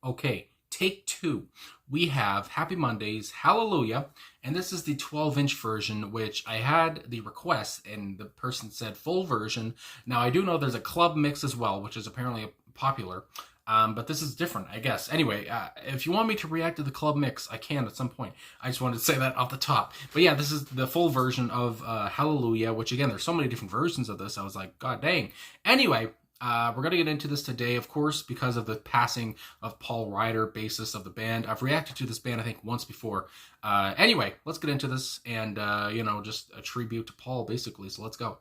Okay, take two. We have Happy Mondays, Hallelujah, and this is the 12-inch version, which I had the request, and the person said full version. Now, I do know there's a club mix as well, which is apparently popular, but this is different, I guess. Anyway, if you want me to react to the club mix, I can at some point. I just wanted to say that off the top. But yeah, this is the full version of Hallelujah, which, again, there's so many different versions of this. I was like, God dang. Anyway, we're going to get into this today, of course, because of the passing of Paul Ryder, bassist of the band. I've reacted to this band, I think, once before. Anyway, let's get into this and, just a tribute to Paul, basically. So let's go.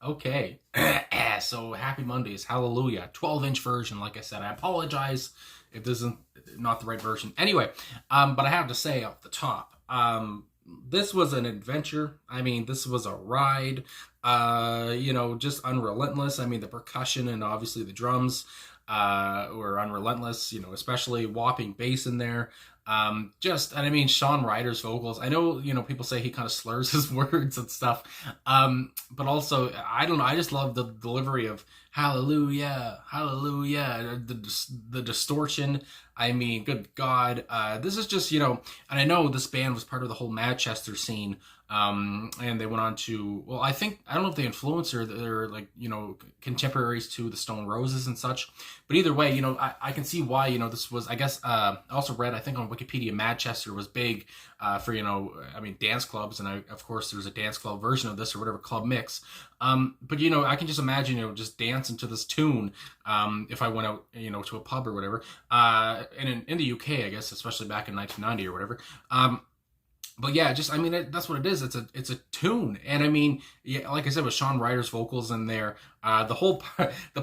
Okay. So happy Mondays, hallelujah. 12-inch version, like I said. I apologize if this isn't not the right version. Anyway, but I have to say off the top, this was an adventure. I mean, this was a ride. Just unrelentless. I mean, the percussion and obviously the drums were unrelentless, especially whopping bass in there. And I mean, Sean Ryder's vocals. I know, people say he kind of slurs his words and stuff. But also, I don't know. I just love the delivery of hallelujah, hallelujah, the distortion. I mean, good God. This is just, and I know this band was part of the whole Manchester scene. And they went on to, well, I don't know if they influenced or they're like, contemporaries to the Stone Roses and such, but either way, I can see why, this was, I guess, I also read, I think on Wikipedia, Manchester was big, for, dance clubs. And of course there's a dance club version of this or whatever, club mix. But I can just imagine, just dancing to this tune, if I went out, to a pub or whatever, and in the UK, I guess, especially back in 1990 or whatever. But yeah, that's what it is. It's a tune, and I mean, yeah, like I said, with Sean Ryder's vocals in there, the whole part, the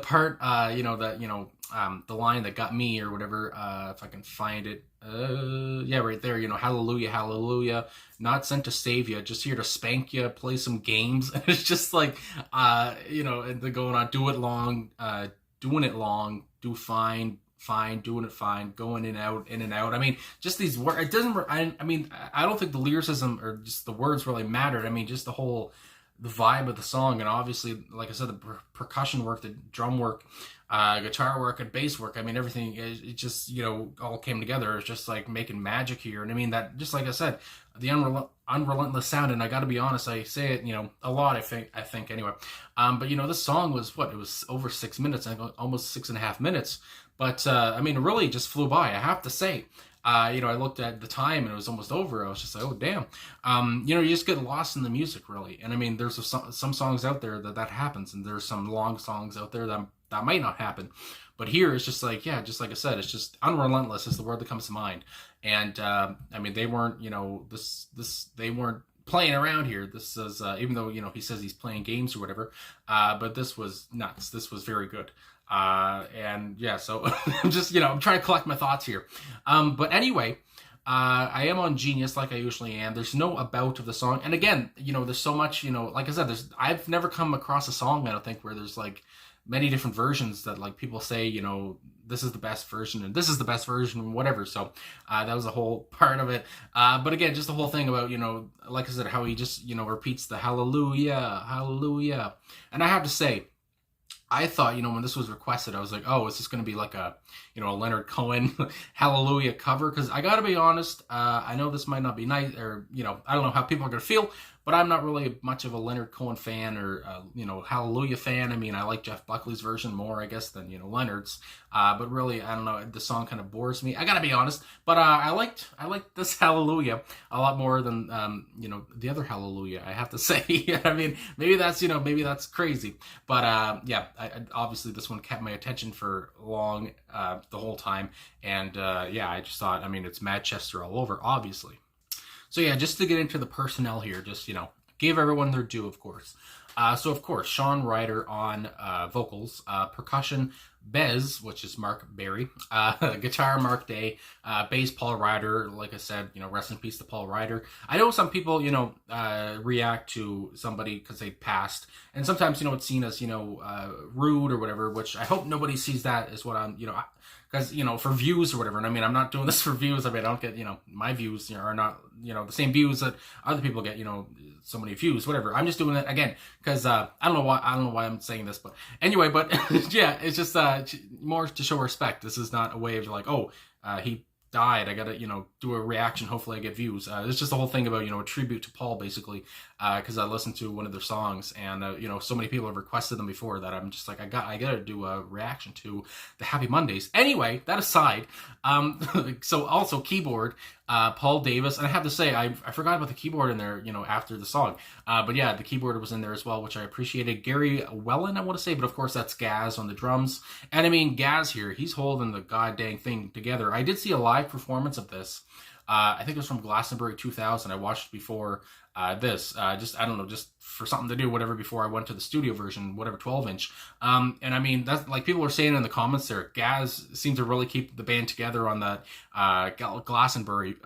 line that got me or whatever, if I can find it, yeah, right there, hallelujah, hallelujah, not sent to save you, just here to spank you, play some games, and it's just like, and they're going on, do it long, doing it long, do fine, doing it fine, going in and out. I mean, just these words. It doesn't. I mean, I don't think the lyricism or just the words really mattered. I mean, just the vibe of the song, and obviously, like I said, the percussion work, the drum work, guitar work, and bass work. I mean, everything. It just all came together. It's just like making magic here. And I mean that, just like I said, the unrelentless sound. And I got to be honest, I say it, a lot. I think anyway. But this song was what? It was over 6 minutes. I think almost 6.5 minutes. But, I mean, it really just flew by, I have to say. I looked at the time and it was almost over. I was just like, oh, damn. You just get lost in the music, really. And, I mean, there's some songs out there that happens, and there's some long songs out there that might not happen. But here, it's just like, yeah, just like I said, it's just unrelentless is the word that comes to mind. And, I mean, they weren't, they weren't playing around here. This is, even though, he says he's playing games or whatever, but this was nuts. This was very good. And yeah, so I'm just, I'm trying to collect my thoughts here. But anyway, I am on Genius like I usually am. There's no about of the song. And again, there's so much, like I said, I've never come across a song, I don't think, where there's like many different versions that like people say, this is the best version and this is the best version and whatever. So, that was a whole part of it. But again, just the whole thing about, like I said, how he just, repeats the hallelujah, hallelujah. And I have to say, I thought, when this was requested, I was like, oh, is this going to be like a, a Leonard Cohen Hallelujah cover? Because I got to be honest, I know this might not be nice, or, I don't know how people are going to feel, but I'm not really much of a Leonard Cohen fan or, Hallelujah fan. I mean, I like Jeff Buckley's version more, I guess, than, Leonard's. But really, I don't know, the song kind of bores me. I got to be honest. But I liked this Hallelujah a lot more than, the other Hallelujah, I have to say. I mean, maybe that's crazy. But, yeah, obviously this one kept my attention for long, the whole time. And, yeah, I just thought, I mean, it's Manchester all over, obviously. So yeah, just to get into the personnel here, just, give everyone their due, of course. So of course, Sean Ryder on vocals, percussion, Bez, which is Mark Berry, guitar, Mark Day, bass, Paul Ryder. Like I said, rest in peace to Paul Ryder. I know some people, react to somebody because they passed, and sometimes, it's seen as, rude or whatever, which I hope nobody sees that as what I'm, because, for views or whatever. And I mean, I'm not doing this for views. I mean, I don't get, my views are not, the same views that other people get, so many views, whatever. I'm just doing it again because I don't know why I'm saying this, but anyway, but yeah, it's just more to show respect. This is not a way of like, oh, he died, I gotta, do a reaction, hopefully I get views. It's just the whole thing about, a tribute to Paul, basically, because I listened to one of their songs, and, so many people have requested them before that I'm just like, I gotta do a reaction to the Happy Mondays. Anyway, that aside, so also keyboard, Paul Davis, and I have to say, I forgot about the keyboard in there, after the song, but yeah, the keyboard was in there as well, which I appreciated. Gary Wellen, I want to say, but of course that's Gaz on the drums, and I mean, Gaz here, he's holding the goddamn thing together. I did see a live performance of this, I think it was from Glastonbury 2000, I watched it before, just, I don't know, just for something to do, whatever, before I went to the studio version, whatever, 12-inch. And I mean, that's like people are saying in the comments there, Gaz seemed to really keep the band together on that Glastonbury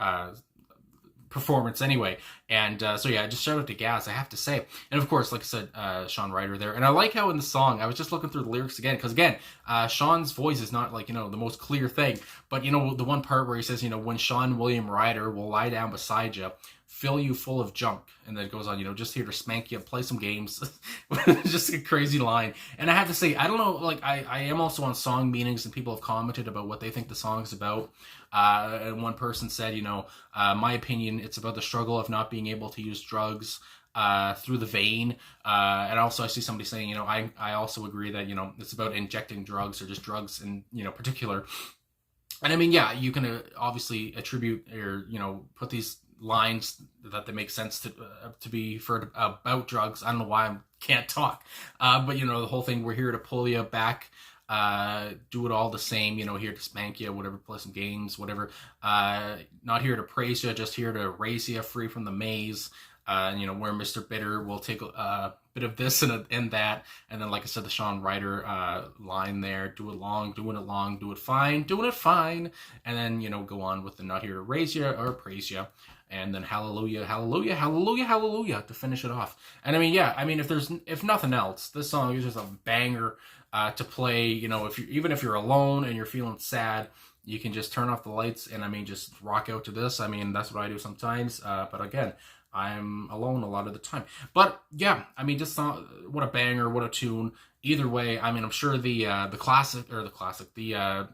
performance anyway. And so yeah, just shout out to Gaz, I have to say. And of course, like I said, Sean Ryder there. And I like how in the song, I was just looking through the lyrics again, because again, Sean's voice is not like, the most clear thing, but the one part where he says, when Sean William Ryder will lie down beside you, fill you full of junk, and then it goes on, just here to spank you, play some games. Just a crazy line. And I have to say, I don't know, like I am also on song meetings, and people have commented about what they think the song's about. And one person said, my opinion, it's about the struggle of not being able to use drugs through the vein. And also I see somebody saying, I also agree that, it's about injecting drugs, or just drugs in, particular. And I mean, yeah, you can obviously attribute, or, put these lines that they make sense to be for about drugs. I don't know why I can't talk. But, the whole thing, we're here to pull you back, do it all the same, here to spank you, whatever, play some games, whatever. Not here to praise you, just here to raise you free from the maze. Where Mr. Bitter will take a bit of this and that. And then, like I said, the Sean Ryder line there, do it long, doing it long, do it fine, doing it fine. And then, go on with the not here to raise you or praise you. And then hallelujah, hallelujah, hallelujah, hallelujah to finish it off. And I mean, yeah, I mean, if nothing else, this song is just a banger to play. Even if you're alone and you're feeling sad, you can just turn off the lights and I mean, just rock out to this. I mean, that's what I do sometimes. But again, I'm alone a lot of the time. But yeah, I mean, just what a banger, what a tune. Either way, I mean, I'm sure the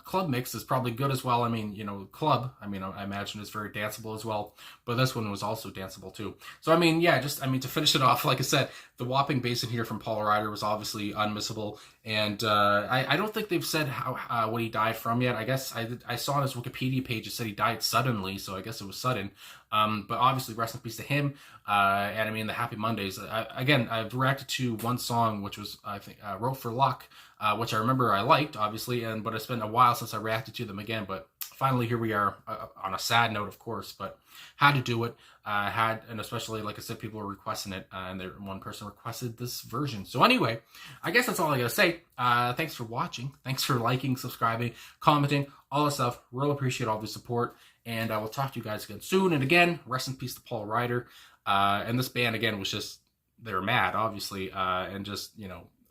club mix is probably good as well. I mean, club, I mean, I imagine is very danceable as well, but this one was also danceable too. So, I mean, yeah, to finish it off, like I said, the whopping bass in here from Paul Ryder was obviously unmissable. And I don't think they've said how what he died from yet. I guess I saw on his Wikipedia page, it said he died suddenly, so I guess it was sudden. But obviously, rest in peace to him. And I mean, the Happy Mondays. I've reacted to one song, which was, I think, Wrote for Luck, which I remember I liked, obviously, but it's been a while since I reacted to them again. But finally, here we are, on a sad note, of course, but had to do it. And especially, like I said, people were requesting it, and one person requested this version. So anyway, I guess that's all I gotta say. Thanks for watching. Thanks for liking, subscribing, commenting, all that stuff. Really appreciate all the support, and I will talk to you guys again soon. And again, rest in peace to Paul Ryder. And this band, again, was just, they were mad, obviously, and just,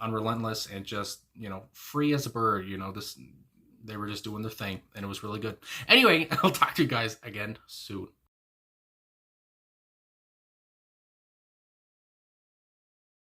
unrelentless and just, free as a bird, they were just doing their thing, and it was really good. Anyway, I'll talk to you guys again soon.